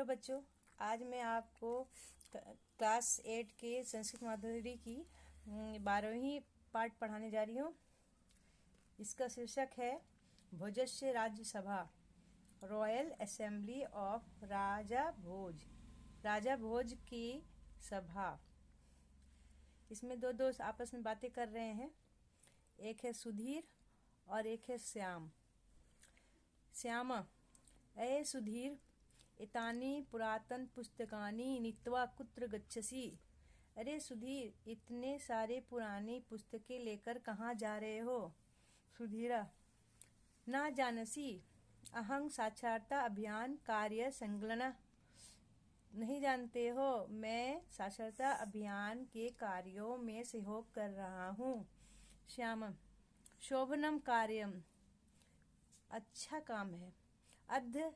Hello बच्चों, आज मैं आपको क्लास 8 के संस्कृत माधुरी की 12वीं पाठ पढ़ाने जा रही हूँ। इसका शीर्षक है भोजस्य राज्यसभा, रॉयल असेंबली ऑफ राजा भोज, राजा भोज की सभा। इसमें दो दोस्त आपस में बातें कर रहे हैं। एक है सुधीर और एक है श्याम। श्याम, अये सुधीर, इतानी पुरातन पुस्तकानि नीत्वा कुत्र गच्छसि? अरे सुधीर, इतने सारे पुरानी पुस्तकें लेकर कहाँ जा रहे हो? सुधीरा, ना जानसी अहं साक्षरता अभियान कार्य संकलन। नहीं जानते हो, मैं साक्षरता अभियान के कार्यों में सहयोग कर रहा हूँ। श्याम, शोभनम कार्यम, अच्छा काम है। अद्य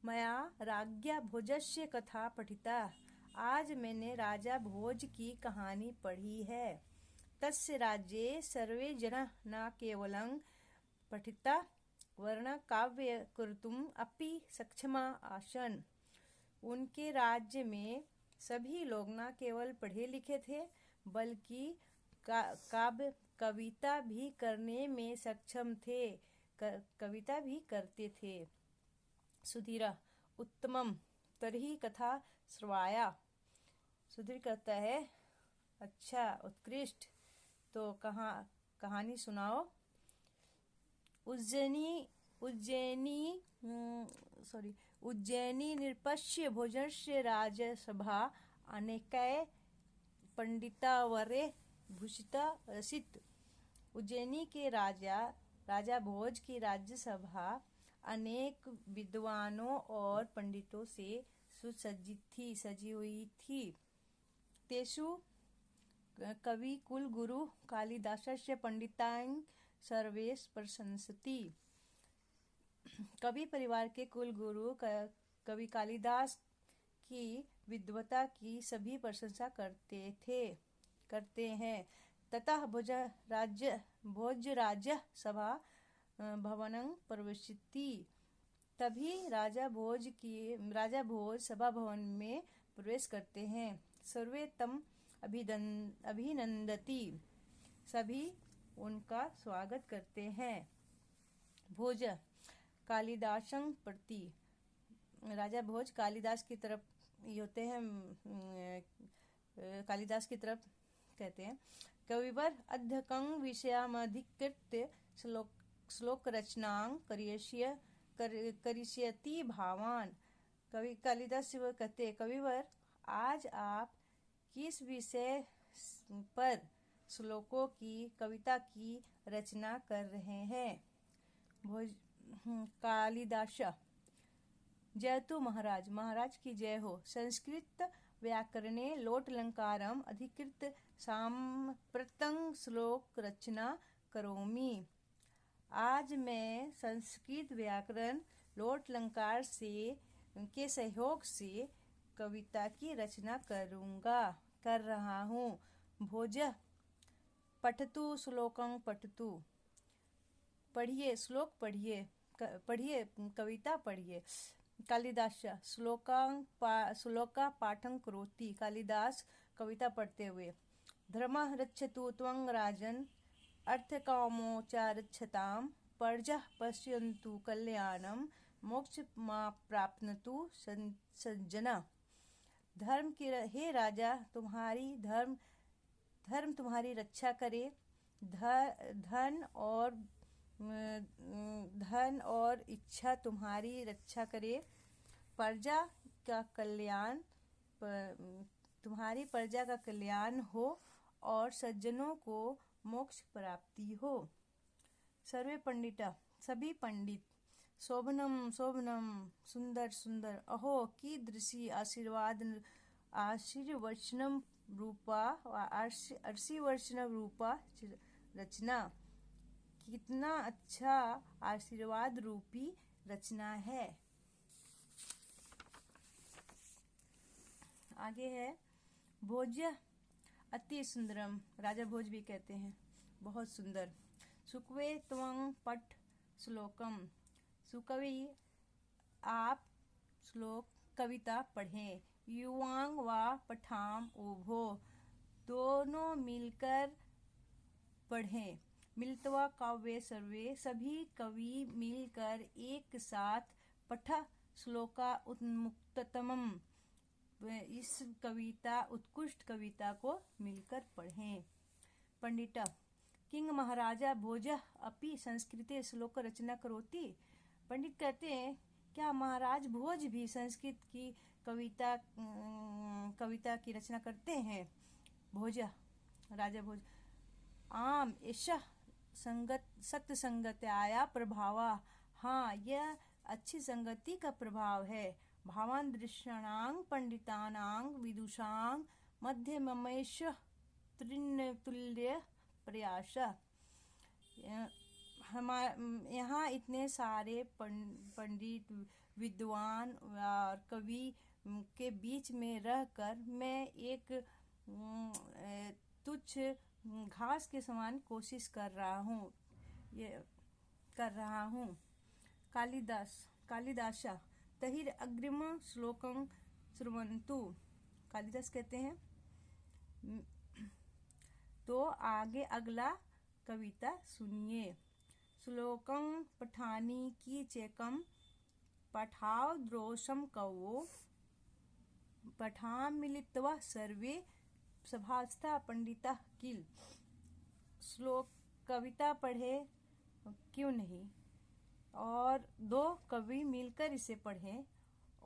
मया राज्ञा भोजस्य कथा पठिता, आज मैंने राजा भोज की कहानी पढ़ी है। तस्य राज्ये सर्वे जनाः न केवलं पठिता वर्ण काव्य कर्तुम् अपि सक्षमा आसन्। उनके राज्य में सभी लोग न केवल पढ़े लिखे थे बल्कि काव्य कविता भी करने में सक्षम थे, कविता भी करते थे। सुधीरा, उत्तमम तर्हि कथा श्रवाया। सुधीर कहता है, अच्छा, उत्कृष्ट, तो कहानी सुनाओ। उज्जैनी निरपश्य भोजस्य राजसभा अनेकै पंडितावरे भूषिता रसित। उज्जैनी के राजा भोज की राज्यसभा अनेक विद्वानों और पंडितों से सुसज्जित थी, सजी हुई थी। तेषु कवि कुल गुरु कालिदासस्य पंडितान् सर्वे प्रशंसति। कवि परिवार के कुल गुरु कवि कालिदास की विद्वता की सभी प्रशंसा करते हैं। ततः भोजराज्य सभा भवनं प्रविशति। तभी राजा भोज सभा भवन में प्रवेश करते हैं। सर्वे तम अभिनंदति, सभी उनका स्वागत करते हैं। भोज कालिदासं प्रति, राजा भोज कालिदास की तरफ होते हैं, कालिदास की तरफ कहते हैं। कविवर अध्यकं विषयमधिकृत्य श्लोक रचनां करिष्यति भावान। कवि कालिदास से वो कहते हैं, कविवर, आज आप किस विषय पर श्लोकों की कविता की रचना कर रहे हैं? कालिदास, जयतु महाराज, महाराज की जय हो। संस्कृत व्याकरणे लोटलंकारम अधिकृत साम्प्रतं श्लोक रचना करोमि। आज मैं संस्कृत व्याकरण लोटलंकार के सहयोग से कविता की रचना कर रहा हूँ। भोज, पठतु श्लोकं पठतु, पढ़िए, श्लोक पढ़िए, कविता पढ़िए। कालिदास, श्लोका पाठं करोति, कालिदास कविता पढ़ते हुए। धर्मः रक्षतु त्वं राजन् अर्थकामो च रक्षताम्, प्रजाः पश्यन्तु कल्याणं मोक्षमाप्नुतु सज्जना। धर्म की हे राजा, धर्म तुम्हारी रक्षा करे, धन और इच्छा तुम्हारी रक्षा करे, प्रजा का कल्याण, तुम्हारी प्रजा का कल्याण हो और सज्जनों को मोक्ष प्राप्ति हो। सर्वे पंडिता, सभी पंडित। शोभनम शोभनम, सुंदर सुंदर। अहो कीदृशी आशीर्वचनम रूपा रचना, कितना अच्छा आशीर्वाद रूपी रचना है। आगे है भोज्य अति सुंदरम, राजा भोज भी कहते हैं बहुत सुंदर। सुकवे त्वं पठ श्लोकम, सुकवि आप श्लोक कविता पढ़ें। युवांग व पठाम उभो, दोनों मिलकर पढ़ें। मिलित्वा काव्ये सर्वे, सभी कवि मिलकर एक साथ पठ श्लोका उत्मुक्ततमम्, इस कविता उत्कृष्ट कविता को मिलकर पढ़ें। पंडित किंग महाराजा भोजः अपि संस्कृते श्लोक रचना करोति। पंडित कहते हैं क्या महाराज भोज भी संस्कृत की कविता की रचना करते हैं। भोज राजा भोज आम एषः सत्संगत्याया प्रभावा, हाँ यह अच्छी संगति का प्रभाव है। भावान दृश्याणां पंडितानां विदुषां मध्यममेश तृणतुल्य प्रयास। यहाँ इतने सारे पंडित विद्वान और कवि के बीच में रहकर मैं एक तुच्छ घास के समान कोशिश कर रहा हूँ। कालिदासा तहिर अग्रिम श्लोकं श्रुण्वन्तु। कालिदास कहते हैं तो आगे अगला कविता सुनिए। श्लोकं पठानि की चेकम पठाव द्रोषम कवो, पठाम मिलित्वा सर्वे सभास्था पंडिता किल। श्लोक कविता पढ़े क्यों नहीं, और दो कवि मिलकर इसे पढ़ें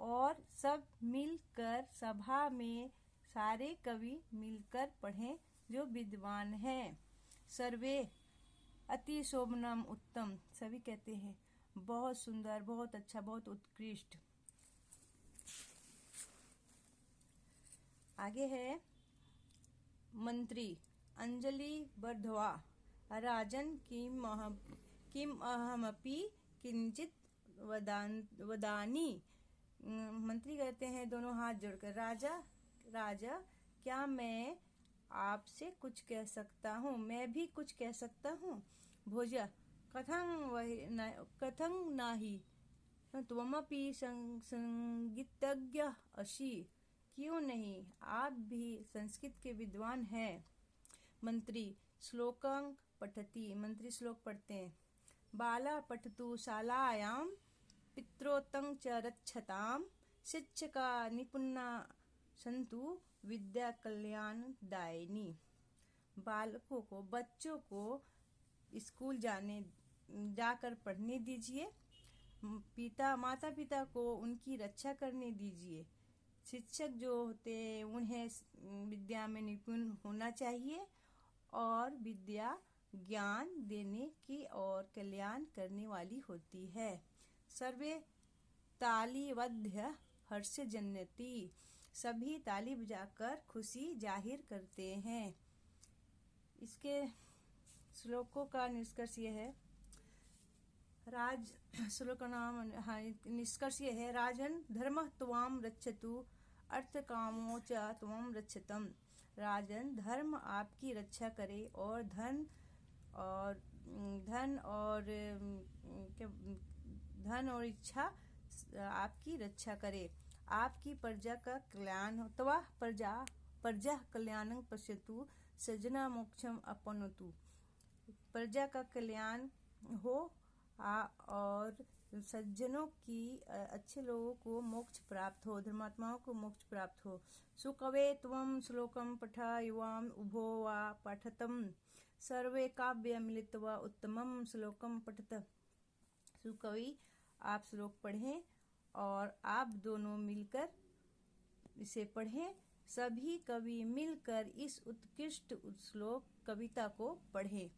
और सब मिलकर सभा में सारे कवि मिलकर पढ़ें जो विद्वान हैं। सर्वे अति शोभनम उत्तम, सभी कहते हैं बहुत सुंदर, बहुत अच्छा, बहुत उत्कृष्ट। आगे है मंत्री अंजलि बर्धवा, राजन किम अहमपि किंचित वदानी। मंत्री कहते हैं दोनों हाथ जोड़कर, राजा क्या मैं आपसे कुछ कह सकता हूँ, मैं भी कुछ कह सकता हूँ। भोज कथं नाही त्वमपि संगीतज्ञ असि, क्यों नहीं आप भी संस्कृत के विद्वान हैं। मंत्री श्लोकं पठति, मंत्री श्लोक पढ़ते हैं। बाला पठतु शालायां पित्रोतं च रक्षताम, शिक्षका निपुणा सन्तु विद्या कल्याण दायिनी। बालकों को, बच्चों को स्कूल जाकर पढ़ने दीजिए, माता पिता को उनकी रक्षा करने दीजिए। शिक्षक जो होते हैं उन्हें विद्या में निपुण होना चाहिए और विद्या ज्ञान देने की और कल्याण करने वाली होती है। सर्वे तालीवध्य हर्ष जन्नति, सभी ताली बजाकर खुशी जाहिर करते हैं। इसके श्लोकों का निष्कर्ष यह है, श्लोक का नाम निष्कर्ष यह है, राजन धर्मः त्वां रक्षतु, अर्थ कामो च त्वां रक्षतम्। राजन धर्म आपकी रक्षा करे और धन और इच्छा आपकी रक्षा करे। आपकी प्रजा का कल्याण हो, तवा प्रजा कल्याणं पश्यतु, सजना मोक्षम अपनोतु। प्रजा का कल्याण हो और सज्जनों की, अच्छे लोगों को मोक्ष प्राप्त हो, धर्मात्माओं को मोक्ष प्राप्त हो। सुकवे त्वं श्लोकं पठ युवाम उभो वा पठतम, सर्वे काव्य मिलित्वा उत्तमम श्लोकम पठत। सुकवि आप श्लोक पढ़ें और आप दोनों मिलकर इसे पढ़ें। सभी कवि मिलकर इस उत्कृष्ट श्लोक कविता को पढ़ें।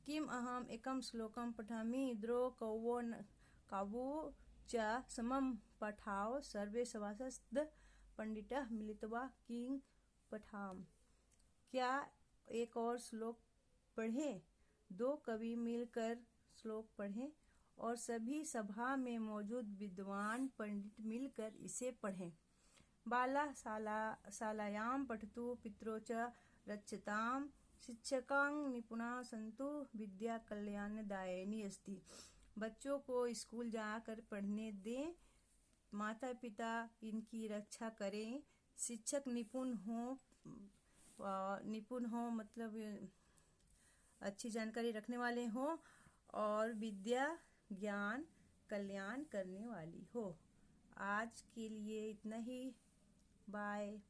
किम अहम एकम श्लोकम पठामि, द्रो काव्यो च समम पठाओ, सर्वे सभासद पंडितः मिलित्वा किं पठाम। क्या एक और श्लोक पढ़ें? दो कवि मिलकर श्लोक पढ़ें और सभी सभा में मौजूद विद्वान पंडित मिलकर इसे पढ़ें। बाला शालायां पठतु, पितरो च रक्षताम, शिक्षकां निपुणा सन्तु, विद्या कल्याणदायिनी अस्ति। बच्चों को स्कूल जाकर पढ़ने दें माता पिता इनकी रक्षा करें, शिक्षक निपुण हों मतलब अच्छी जानकारी रखने वाले हों और विद्या ज्ञान कल्याण करने वाली हो। आज के लिए इतना ही। बाय।